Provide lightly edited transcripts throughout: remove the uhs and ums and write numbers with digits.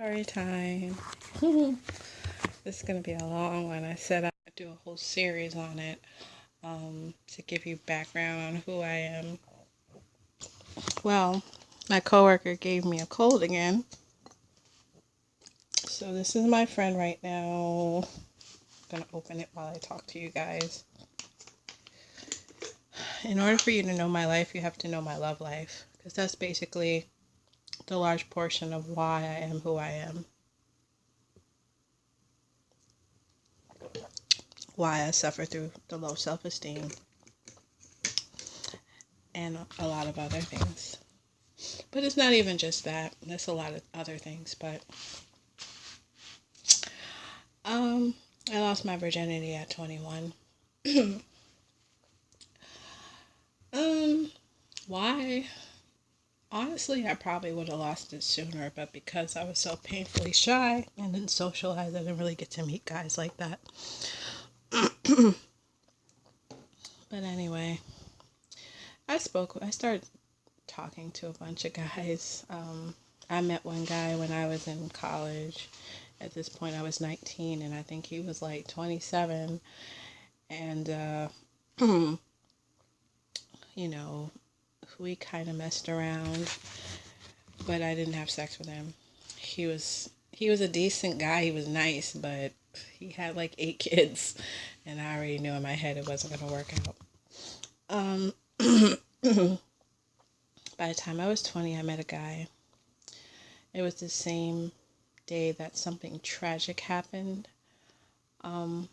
Story time. This is going to be a long one. I said I'd do a whole series on it to give you background on who I am. Well, my coworker gave me a cold again. So this is my friend right now. I'm going to open it while I talk to you guys. In order for you to know my life, you have to know my love life. Because that's basically the large portion of why I am who I am. Why I suffer through the low self-esteem and a lot of other things. But it's not even just that. There's a lot of other things. But I lost my virginity at 21. Why? Honestly, I probably would have lost it sooner, but because I was so painfully shy and didn't socialize, I didn't really get to meet guys like that. But anyway, I started talking to a bunch of guys. I met one guy when I was in college. At this point, I was 19, and I think he was like 27. And, you know, we kind of messed around, but I didn't have sex with him. He was a decent guy. He was nice, but he had like 8 kids, and I already knew in my head it wasn't going to work out. By the time I was 20, I met a guy. It was the same day that something tragic happened in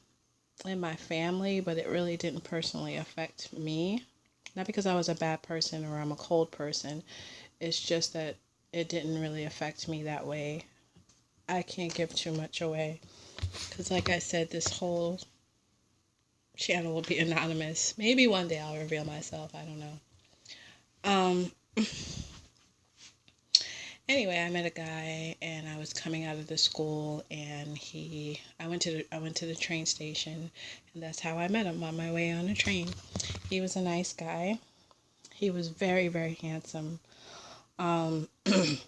my family, but it really didn't personally affect me. Not because I was a bad person or I'm a cold person. It's just that it didn't really affect me that way. I can't give too much away. Because like I said, this whole channel will be anonymous. Maybe one day I'll reveal myself. I don't know. Anyway, I met a guy, and I was coming out of the school, and I went to the train station, and that's how I met him, on my way on the train. He was a nice guy. He was very, very handsome. And it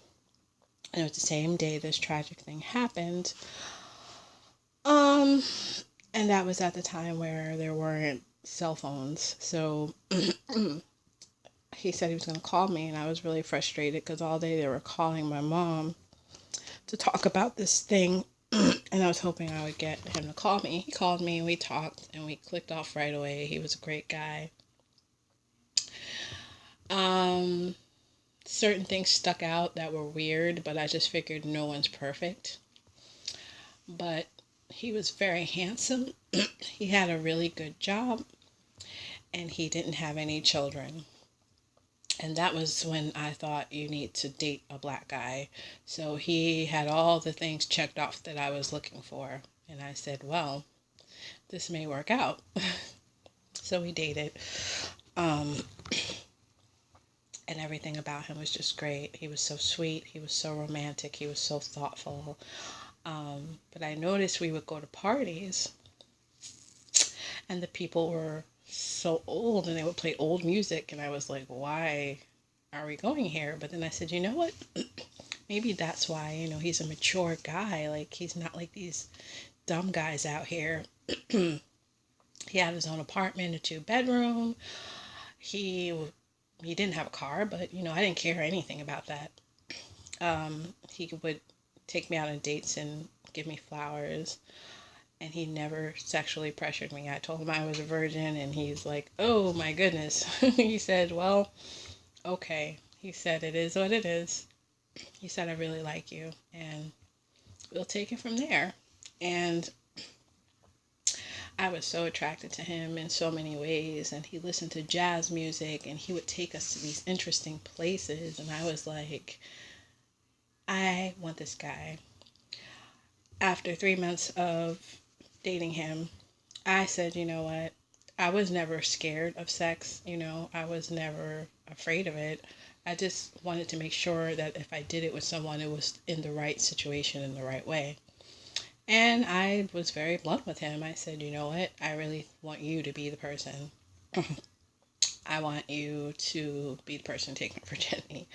was the same day this tragic thing happened. And that was at the time where there weren't cell phones. So he said he was going to call me, and I was really frustrated because all day they were calling my mom to talk about this thing, and I was hoping I would get him to call me. He called me, and we talked, and we clicked off right away. He was a great guy. Certain things stuck out that were weird, but I just figured no one's perfect. But he was very handsome. He had a really good job, and he didn't have any children. And that was when I thought, you need to date a black guy. So he had all the things checked off that I was looking for. And I said, well, this may work out. So we dated. And everything about him was just great. He was so sweet. He was so romantic. He was so thoughtful. But I noticed we would go to parties, and the people were so old, and they would play old music, and I was like, why are we going here? But then I said, you know what, maybe that's why. He's a mature guy. Like, he's not like these dumb guys out here. He had his own apartment, a 2-bedroom. He didn't have a car, but I didn't care anything about that. He would take me out on dates and give me flowers. And he never sexually pressured me. I told him I was a virgin, and he's like, oh my goodness. He said, well, okay. He said, it is what it is. He said, I really like you, and we'll take it from there. And I was so attracted to him in so many ways, and he listened to jazz music, and he would take us to these interesting places, and I was like, I want this guy. After 3 months of dating him, I said, you know what? I was never scared of sex. I was never afraid of it. I just wanted to make sure that if I did it with someone, it was in the right situation, in the right way. And I was very blunt with him. I said, you know what? I really want you to be the person. I want you to be the person taking my virginity.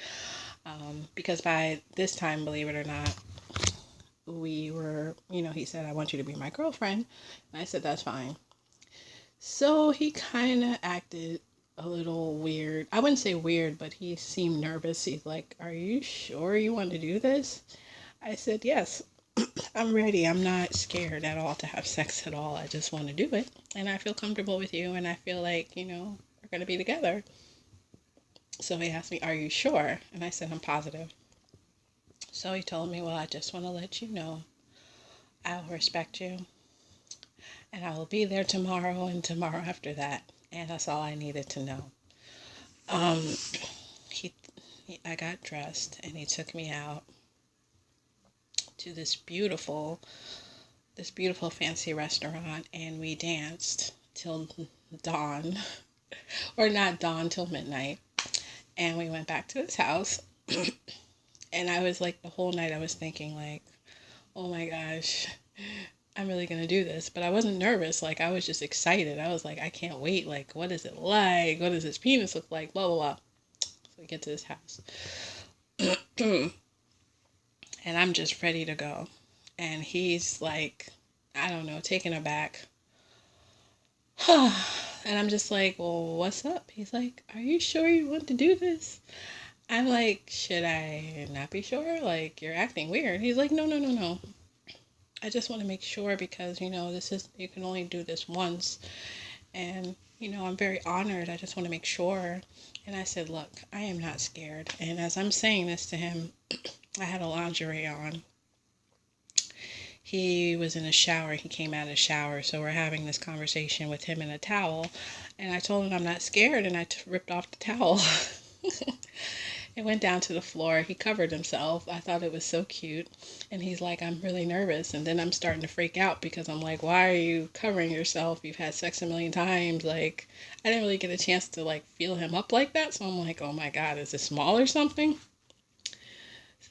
Because by this time, believe it or not, we were, he said, I want you to be my girlfriend. And I said, that's fine. So he kind of acted a little weird. I wouldn't say weird, but he seemed nervous. He's like, are you sure you want to do this? I said, yes, I'm ready. I'm not scared at all to have sex at all. I just want to do it. And I feel comfortable with you. And I feel like, we're going to be together. So he asked me, are you sure? And I said, I'm positive. So he told me, well, I just want to let you know I will respect you. And I will be there tomorrow and tomorrow after that. And that's all I needed to know. Um, I got dressed and he took me out to this beautiful fancy restaurant, and we danced till dawn, or not dawn, till midnight. And we went back to his house. And I was like, the whole night I was thinking like, oh my gosh, I'm really gonna do this. But I wasn't nervous. Like, I was just excited. I was like, I can't wait. Like, what is it like? What does his penis look like? Blah blah blah. So we get to his house. And I'm just ready to go. And he's like, I don't know, taken aback. And I'm just like, well, what's up? He's like, are you sure you want to do this? I'm like, should I not be sure? Like, you're acting weird. He's like, no, no, no, no. I just want to make sure because, you can only do this once. And, I'm very honored. I just want to make sure. And I said, look, I am not scared. And as I'm saying this to him, I had a lingerie on. He was in a shower. He came out of the shower. So we're having this conversation with him in a towel. And I told him I'm not scared. And I ripped off the towel. It went down to the floor. He covered himself. I thought it was so cute. And he's like, I'm really nervous. And then I'm starting to freak out because I'm like, why are you covering yourself? You've had sex a million times. Like, I didn't really get a chance to like feel him up like that. So I'm like, oh my God, is it small or something?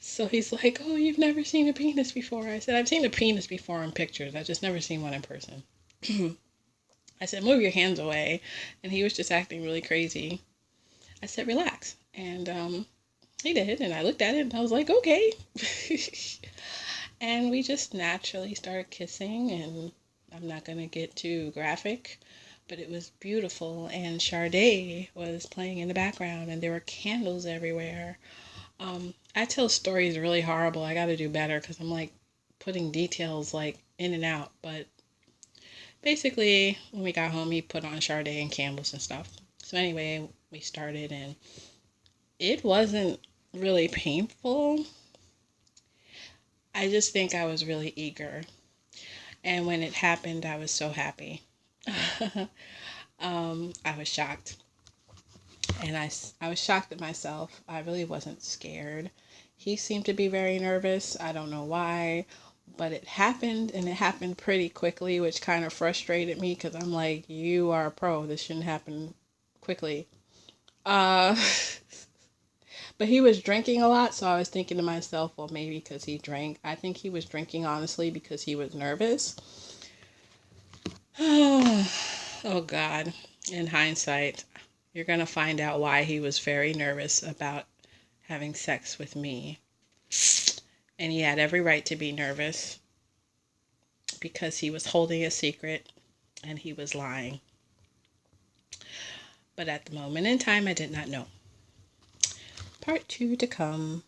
So he's like, oh, you've never seen a penis before. I said, I've seen a penis before in pictures. I've just never seen one in person. I said, move your hands away. And he was just acting really crazy. I said, relax. And he did. And I looked at it and I was like, okay. And we just naturally started kissing. And I'm not going to get too graphic, but it was beautiful. And Sade was playing in the background and there were candles everywhere. I tell stories really horrible. I got to do better because I'm like putting details like in and out. But basically, when we got home, he put on Sade and candles and stuff. So anyway, we started and it wasn't really painful. I just think I was really eager. And when it happened, I was so happy. I was shocked. And I was shocked at myself. I really wasn't scared. He seemed to be very nervous. I don't know why. But it happened, and it happened pretty quickly, which kind of frustrated me because I'm like, you are a pro. This shouldn't happen quickly. But he was drinking a lot, so I was thinking to myself, well, maybe because he drank. I think he was drinking, honestly, because he was nervous. Oh, God. In hindsight, you're going to find out why he was very nervous about having sex with me. And he had every right to be nervous because he was holding a secret and he was lying. But at the moment in time, I did not know. Part 2 to come.